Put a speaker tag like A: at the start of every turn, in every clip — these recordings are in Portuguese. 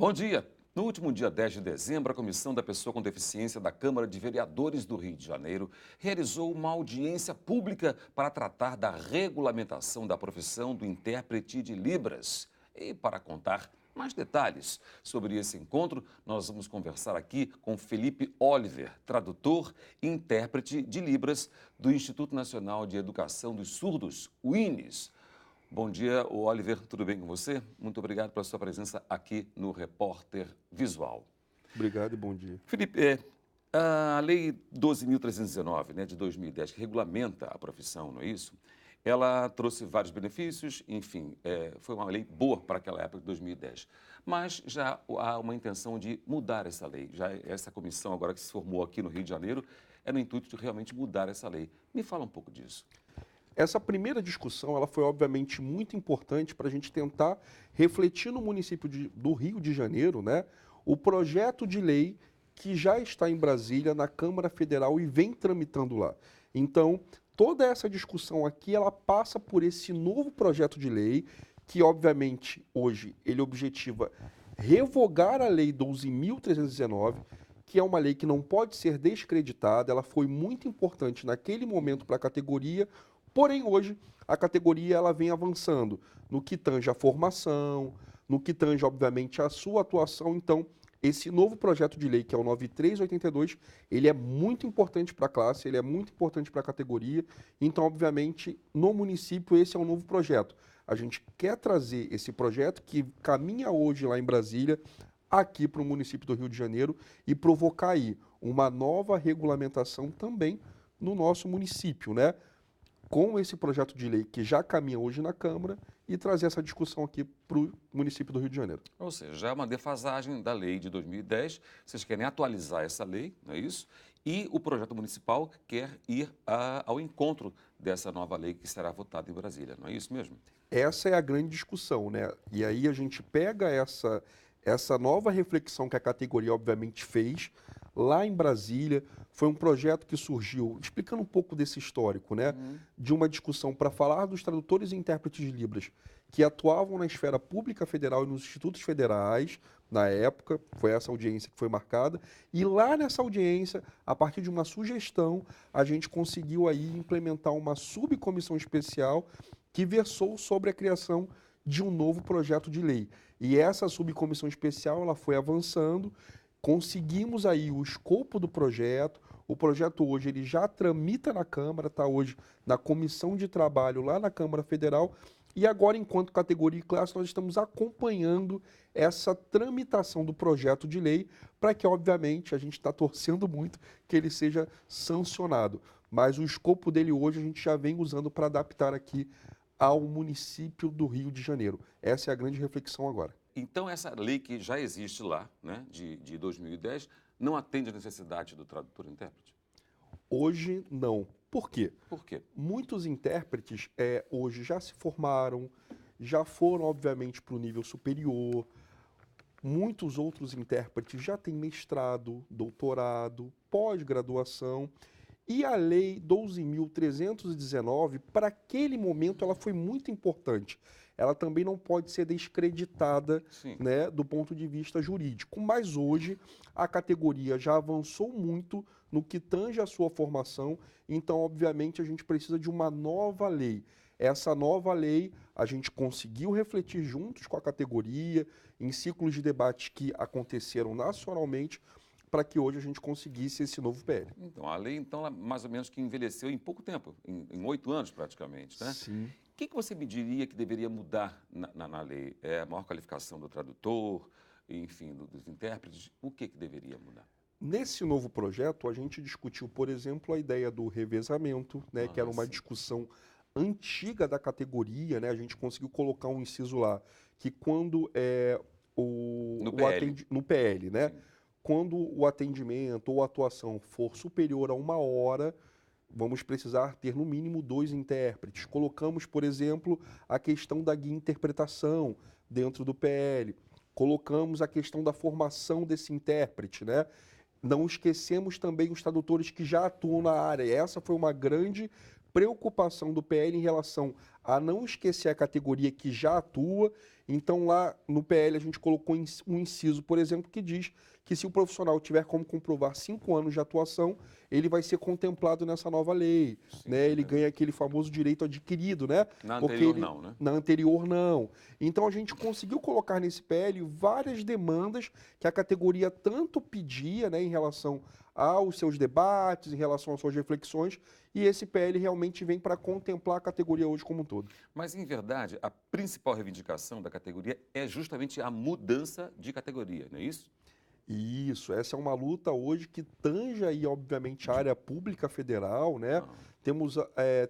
A: Bom dia. No último dia 10 de dezembro, a Comissão da Pessoa com Deficiência da Câmara de Vereadores do Rio de Janeiro realizou uma audiência pública para tratar da regulamentação da profissão do intérprete de Libras. E para contar mais detalhes sobre esse encontro, nós vamos conversar aqui com Felipe Oliver, tradutor e intérprete de Libras do Instituto Nacional de Educação dos Surdos, o INES. Bom dia, Oliver, tudo bem com você? Muito obrigado pela sua presença aqui no Repórter Visual.
B: Obrigado e bom dia.
A: Felipe, a Lei 12.319, né, de 2010, que regulamenta a profissão, não é isso? Ela trouxe vários benefícios, enfim, foi uma lei boa para aquela época de 2010. Mas já há uma intenção de mudar essa lei. Já essa comissão agora que se formou aqui no Rio de Janeiro é no intuito de realmente mudar essa lei. Me fala um pouco disso.
B: Essa primeira discussão ela foi obviamente muito importante para a gente tentar refletir no município do Rio de Janeiro, né, o projeto de lei que já está em Brasília, na Câmara Federal e vem tramitando lá. Então, toda essa discussão aqui, ela passa por esse novo projeto de lei, que obviamente hoje ele objetiva revogar a Lei 12.319, que é uma lei que não pode ser descreditada, ela foi muito importante naquele momento para a categoria. Porém, hoje, a categoria ela vem avançando no que tange a formação, no que tange, obviamente, a sua atuação. Então, esse novo projeto de lei, que é o 9382, ele é muito importante para a classe, ele é muito importante para a categoria. Então, obviamente, no município, esse é um novo projeto. A gente quer trazer esse projeto que caminha hoje lá em Brasília, aqui para o município do Rio de Janeiro e provocar aí uma nova regulamentação também no nosso município, né? Com esse projeto de lei que já caminha hoje na Câmara e trazer essa discussão aqui para o município do Rio de Janeiro.
A: Ou seja, já é uma defasagem da lei de 2010, vocês querem atualizar essa lei, não é isso? E o projeto municipal quer ir ao encontro dessa nova lei que será votada em Brasília, não é isso mesmo?
B: Essa é a grande discussão, né? E aí a gente pega essa nova reflexão que a categoria obviamente fez lá em Brasília. Foi um projeto que surgiu, explicando um pouco desse histórico, né? De uma discussão para falar dos tradutores e intérpretes de Libras que atuavam na esfera pública federal e nos institutos federais, na época, foi essa audiência que foi marcada, e lá nessa audiência, a partir de uma sugestão, a gente conseguiu aí implementar uma subcomissão especial que versou sobre a criação de um novo projeto de lei. E essa subcomissão especial, ela foi avançando, conseguimos aí o escopo do projeto. O projeto hoje ele já tramita na Câmara, está hoje na comissão de trabalho lá na Câmara Federal. E agora, enquanto categoria e classe, nós estamos acompanhando essa tramitação do projeto de lei para que, obviamente, a gente está torcendo muito que ele seja sancionado. Mas o escopo dele hoje a gente já vem usando para adaptar aqui ao município do Rio de Janeiro. Essa é a grande reflexão agora.
A: Então, essa lei que já existe lá, né, de 2010, não atende à necessidade do tradutor e intérprete?
B: Hoje, não. Por quê?
A: Por quê?
B: Muitos intérpretes hoje já se formaram, já foram, obviamente, para o nível superior. Muitos outros intérpretes já têm mestrado, doutorado, pós-graduação. E a Lei 12.319, para aquele momento, ela foi muito importante. Ela também não pode ser descreditada,
A: Sim.
B: né, do ponto de vista jurídico. Mas hoje, a categoria já avançou muito no que tange a sua formação, então, obviamente, a gente precisa de uma nova lei. Essa nova lei, a gente conseguiu refletir juntos com a categoria, em ciclos de debate que aconteceram nacionalmente, para que hoje a gente conseguisse esse novo PL.
A: Então, a lei, então, ela mais ou menos que envelheceu em pouco tempo, em 8 anos praticamente, né?
B: Sim.
A: O que você me diria que deveria mudar na lei? É a maior qualificação do tradutor, enfim, dos intérpretes? O que deveria mudar?
B: Nesse novo projeto, a gente discutiu, por exemplo, a ideia do revezamento, né, que era uma
A: Sim.
B: discussão antiga da categoria, né? A gente conseguiu colocar um inciso lá, que quando
A: No PL.
B: no PL, né?
A: Sim.
B: Quando o atendimento ou a atuação for superior a 1 hora, vamos precisar ter no mínimo 2 intérpretes. Colocamos, por exemplo, a questão da guia interpretação dentro do PL. Colocamos a questão da formação desse intérprete, né? Não esquecemos também os tradutores que já atuam na área. Essa foi uma grande preocupação do PL em relação a não esquecer a categoria que já atua. Então, lá no PL, a gente colocou um inciso, por exemplo, que diz que se o profissional tiver como comprovar 5 anos de atuação, ele vai ser contemplado nessa nova lei.
A: Sim,
B: Né? Ele ganha aquele famoso direito adquirido, né?
A: Na
B: Porque
A: anterior
B: ele,
A: não, né?
B: na anterior, não. Então, a gente conseguiu colocar nesse PL várias demandas que a categoria tanto pedia, né, em relação aos seus debates, em relação às suas reflexões, e esse PL realmente vem para contemplar a categoria hoje como um todo.
A: Mas, em verdade, a principal reivindicação da categoria é justamente a mudança de categoria, não é isso?
B: Isso, essa é uma luta hoje que tange aí, obviamente, a área pública federal, né?
A: Ah,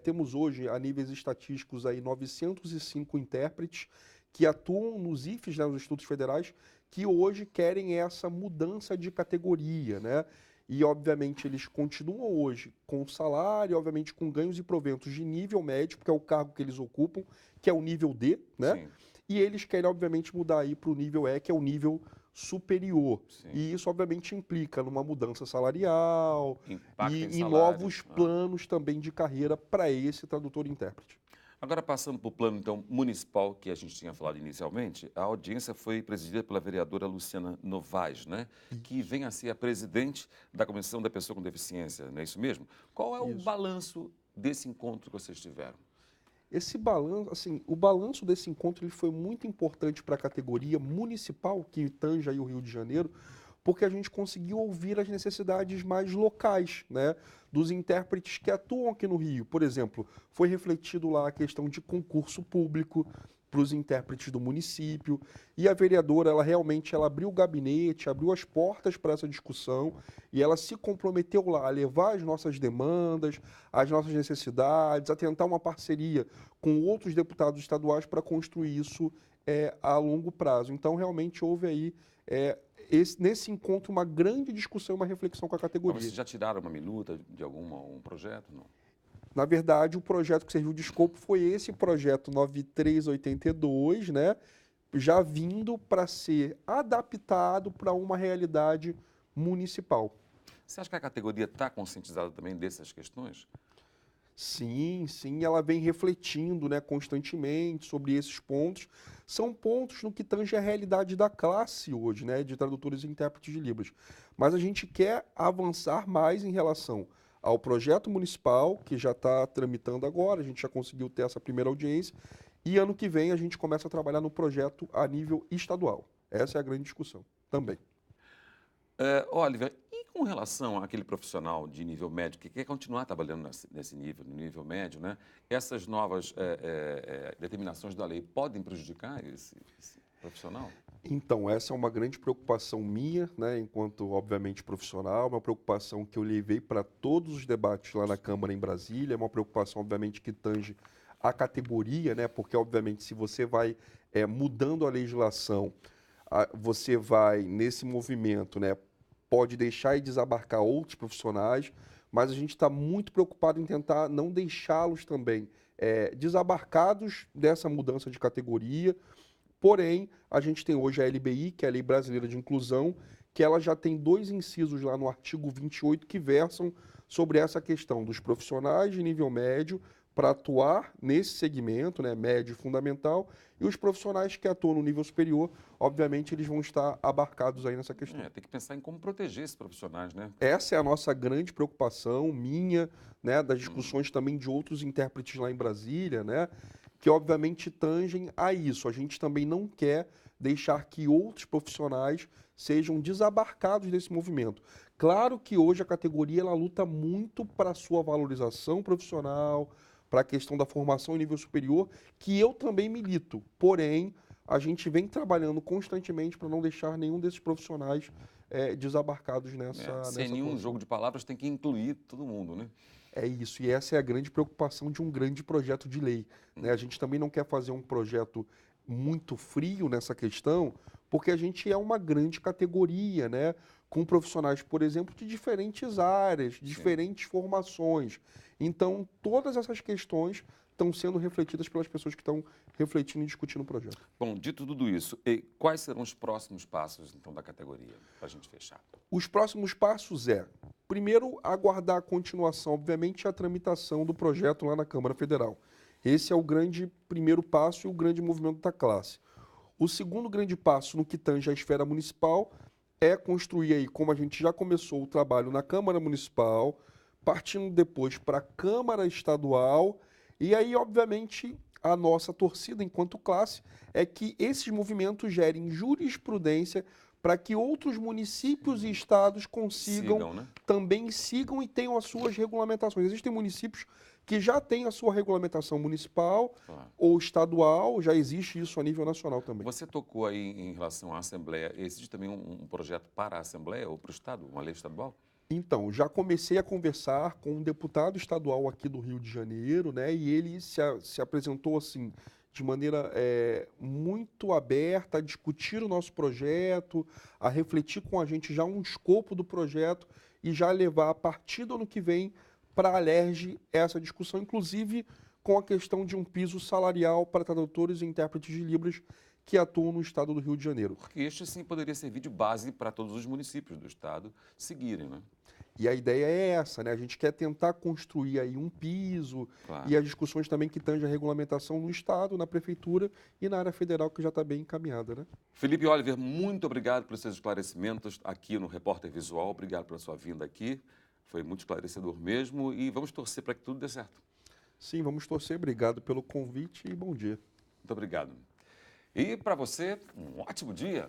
B: Temos hoje, a níveis estatísticos, aí 905 intérpretes que atuam nos IFES, né, nos Institutos Federais, que hoje querem essa mudança de categoria, né? E, obviamente, eles continuam hoje com salário, obviamente, com ganhos e proventos de nível médio, porque é o cargo que eles ocupam, que é o nível D, né?
A: sim,
B: E eles querem, obviamente, mudar aí para o nível E, que é o nível superior.
A: sim.
B: E isso, obviamente, implica numa mudança salarial
A: Impacto em
B: e em
A: salário.
B: novos planos também de carreira para esse tradutor e intérprete.
A: Agora, passando para o plano, então, municipal, que a gente tinha falado inicialmente, a audiência foi presidida pela vereadora Luciana Novaes, né? Que vem a ser a presidente da Comissão da Pessoa com Deficiência, não é isso mesmo? Qual é o
B: Isso.
A: balanço desse encontro que vocês tiveram?
B: Esse balanço, assim, o balanço desse encontro ele foi muito importante para a categoria municipal, que tange aí o Rio de Janeiro, porque a gente conseguiu ouvir as necessidades mais locais, né, dos intérpretes que atuam aqui no Rio. Por exemplo, foi refletido lá a questão de concurso público para os intérpretes do município, e a vereadora, ela realmente abriu o gabinete, abriu as portas para essa discussão, e ela se comprometeu lá a levar as nossas demandas, as nossas necessidades, a tentar uma parceria com outros deputados estaduais para construir isso a longo prazo. Então, realmente houve aí, nesse encontro, uma grande discussão, uma reflexão com a
A: Mas
B: categoria.
A: vocês já tiraram uma minuta de algum projeto? Não.
B: Na verdade, o projeto que serviu de escopo foi esse projeto 9382, né? Já vindo para ser adaptado para uma realidade municipal.
A: Você acha que a categoria está conscientizada também dessas questões?
B: Sim, sim, ela vem refletindo, né, constantemente sobre esses pontos. São pontos no que tange a realidade da classe hoje, né, de tradutores e intérpretes de Libras. Mas a gente quer avançar mais em relação ao projeto municipal, que já está tramitando agora, a gente já conseguiu ter essa primeira audiência, e ano que vem a gente começa a trabalhar no projeto a nível estadual. Essa é a grande discussão também.
A: Oliver, e com relação àquele profissional de nível médio que quer continuar trabalhando nesse nível, no nível médio, né? Essas novas determinações da lei podem prejudicar esse profissional?
B: Então, essa é uma grande preocupação minha, né, enquanto, obviamente, profissional, uma preocupação que eu levei para todos os debates lá na Câmara em Brasília, é uma preocupação, obviamente, que tange a categoria, né, porque, obviamente, se você vai mudando a legislação, você vai, nesse movimento, né, pode deixar e desabarcar outros profissionais, mas a gente está muito preocupado em tentar não deixá-los também desabarcados dessa mudança de categoria. Porém, a gente tem hoje a LBI, que é a Lei Brasileira de Inclusão, que ela já tem 2 incisos lá no artigo 28 que versam sobre essa questão dos profissionais de nível médio para atuar nesse segmento, né, médio e fundamental, e os profissionais que atuam no nível superior, obviamente, eles vão estar abarcados aí nessa questão.
A: Tem que pensar em como proteger esses profissionais, né?
B: Essa é a nossa grande preocupação, minha, né, das discussões também de outros intérpretes lá em Brasília, né, que obviamente tangem a isso. A gente também não quer deixar que outros profissionais sejam desabarcados desse movimento. Claro que hoje a categoria ela luta muito para a sua valorização profissional, para a questão da formação em nível superior, que eu também milito. Porém, a gente vem trabalhando constantemente para não deixar nenhum desses profissionais desabarcados nessa
A: Sem nenhum
B: posição.
A: jogo de palavras, tem que incluir todo mundo, né?
B: É isso, e essa é a grande preocupação de um grande projeto de lei, né? A gente também não quer fazer um projeto muito frio nessa questão, porque a gente é uma grande categoria, né? Com profissionais, por exemplo, de diferentes áreas, diferentes formações. Então, todas essas questões estão sendo refletidas pelas pessoas que estão refletindo e discutindo o projeto.
A: Bom, dito tudo isso, e quais serão os próximos passos, então, da categoria, para a gente fechar?
B: Os próximos passos primeiro, aguardar a continuação, obviamente, a tramitação do projeto lá na Câmara Federal. Esse é o grande primeiro passo e o grande movimento da classe. O segundo grande passo no que tange à esfera municipal é construir aí, como a gente já começou o trabalho na Câmara Municipal, partindo depois para a Câmara Estadual, e aí, obviamente, a nossa torcida enquanto classe é que esses movimentos gerem jurisprudência para que outros municípios e estados consigam também sigam e tenham as suas regulamentações. Existem municípios que já têm a sua regulamentação municipal ou estadual, já existe isso a nível nacional também.
A: Você tocou aí em relação à Assembleia, existe também um projeto para a Assembleia ou para o Estado, uma lei estadual?
B: Então, já comecei a conversar com um deputado estadual aqui do Rio de Janeiro, né? E ele se apresentou assim, de maneira muito aberta a discutir o nosso projeto, a refletir com a gente já um escopo do projeto e já levar a partir do ano que vem para a Alerj essa discussão, inclusive com a questão de um piso salarial para tradutores e intérpretes de Libras que atuam no estado do Rio de Janeiro.
A: Porque este, sim, poderia servir de base para todos os municípios do estado seguirem, né?
B: E a ideia é essa, né? A gente quer tentar construir aí um piso e as discussões também que tangem a regulamentação no Estado, na Prefeitura e na área federal, que já está bem encaminhada, né?
A: Felipe Oliver, muito obrigado pelos seus esclarecimentos aqui no Repórter Visual. Obrigado pela sua vinda aqui. Foi muito esclarecedor mesmo e vamos torcer para que tudo dê certo.
B: Sim, vamos torcer. Obrigado pelo convite e bom dia.
A: Muito obrigado. E para você, um ótimo dia.